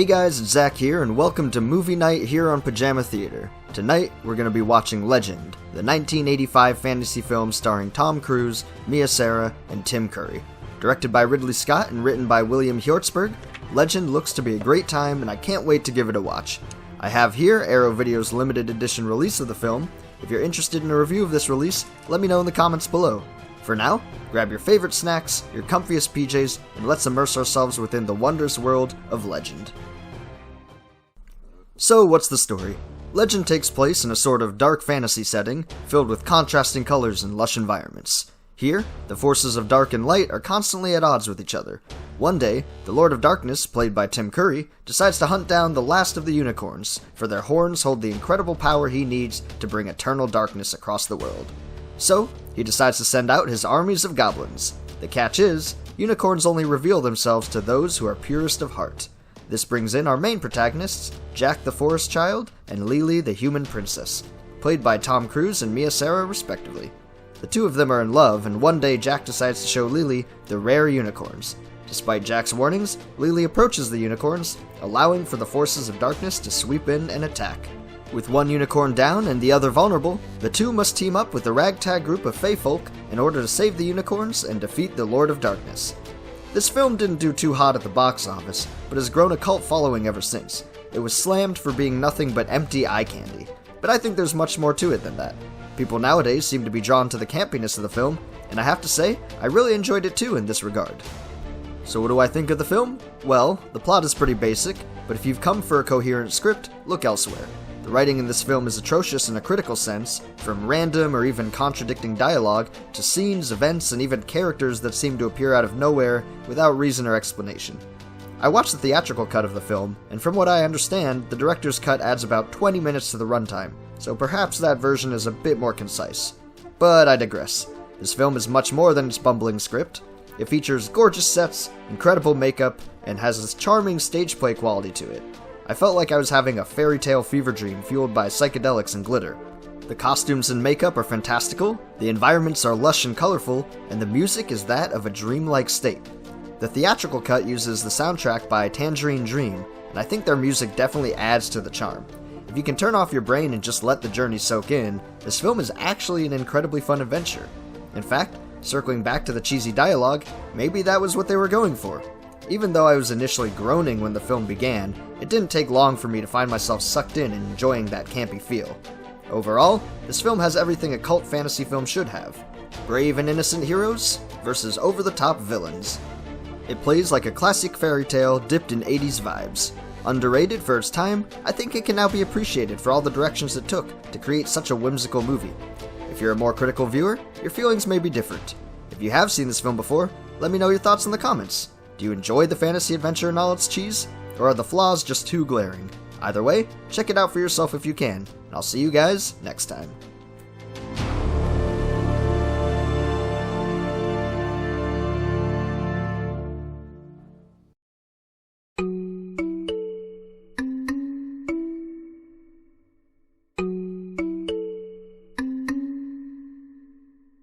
Hey guys, it's Zach here, and welcome to Movie Night here on Pajama Theater. Tonight, we're going to be watching Legend, the 1985 fantasy film starring Tom Cruise, Mia Sara, and Tim Curry. Directed by Ridley Scott and written by William Hjortsberg, Legend looks to be a great time, and I can't wait to give it a watch. I have here Arrow Video's limited edition release of the film. If you're interested in a review of this release, let me know in the comments below. For now, grab your favorite snacks, your comfiest PJs, and let's immerse ourselves within the wondrous world of Legend. So, what's the story? Legend takes place in a sort of dark fantasy setting, filled with contrasting colors and lush environments. Here, the forces of dark and light are constantly at odds with each other. One day, the Lord of Darkness, played by Tim Curry, decides to hunt down the last of the unicorns, for their horns hold the incredible power he needs to bring eternal darkness across the world. So, he decides to send out his armies of goblins. The catch is, unicorns only reveal themselves to those who are purest of heart. This brings in our main protagonists, Jack the Forest Child and Lily the Human Princess, played by Tom Cruise and Mia Sara respectively. The two of them are in love, and one day Jack decides to show Lily the rare unicorns. Despite Jack's warnings, Lily approaches the unicorns, allowing for the forces of darkness to sweep in and attack. With one unicorn down and the other vulnerable, the two must team up with a ragtag group of fae folk in order to save the unicorns and defeat the Lord of Darkness. This film didn't do too hot at the box office, but has grown a cult following ever since. It was slammed for being nothing but empty eye candy, but I think there's much more to it than that. People nowadays seem to be drawn to the campiness of the film, and I have to say, I really enjoyed it too in this regard. So what do I think of the film? Well, the plot is pretty basic, but if you've come for a coherent script, look elsewhere. The writing in this film is atrocious in a critical sense, from random or even contradicting dialogue to scenes, events, and even characters that seem to appear out of nowhere without reason or explanation. I watched the theatrical cut of the film, and from what I understand, the director's cut adds about 20 minutes to the runtime, so perhaps that version is a bit more concise. But I digress. This film is much more than its bumbling script. It features gorgeous sets, incredible makeup, and has this charming stage play quality to it. I felt like I was having a fairy tale fever dream fueled by psychedelics and glitter. The costumes and makeup are fantastical, the environments are lush and colorful, and the music is that of a dreamlike state. The theatrical cut uses the soundtrack by Tangerine Dream, and I think their music definitely adds to the charm. If you can turn off your brain and just let the journey soak in, this film is actually an incredibly fun adventure. In fact, circling back to the cheesy dialogue, maybe that was what they were going for. Even though I was initially groaning when the film began, it didn't take long for me to find myself sucked in and enjoying that campy feel. Overall, this film has everything a cult fantasy film should have. Brave and innocent heroes versus over-the-top villains. It plays like a classic fairy tale dipped in 80s vibes. Underrated for its time, I think it can now be appreciated for all the directions it took to create such a whimsical movie. If you're a more critical viewer, your feelings may be different. If you have seen this film before, let me know your thoughts in the comments. Do you enjoy the fantasy adventure and all its cheese? Or are the flaws just too glaring? Either way, check it out for yourself if you can, and I'll see you guys next time.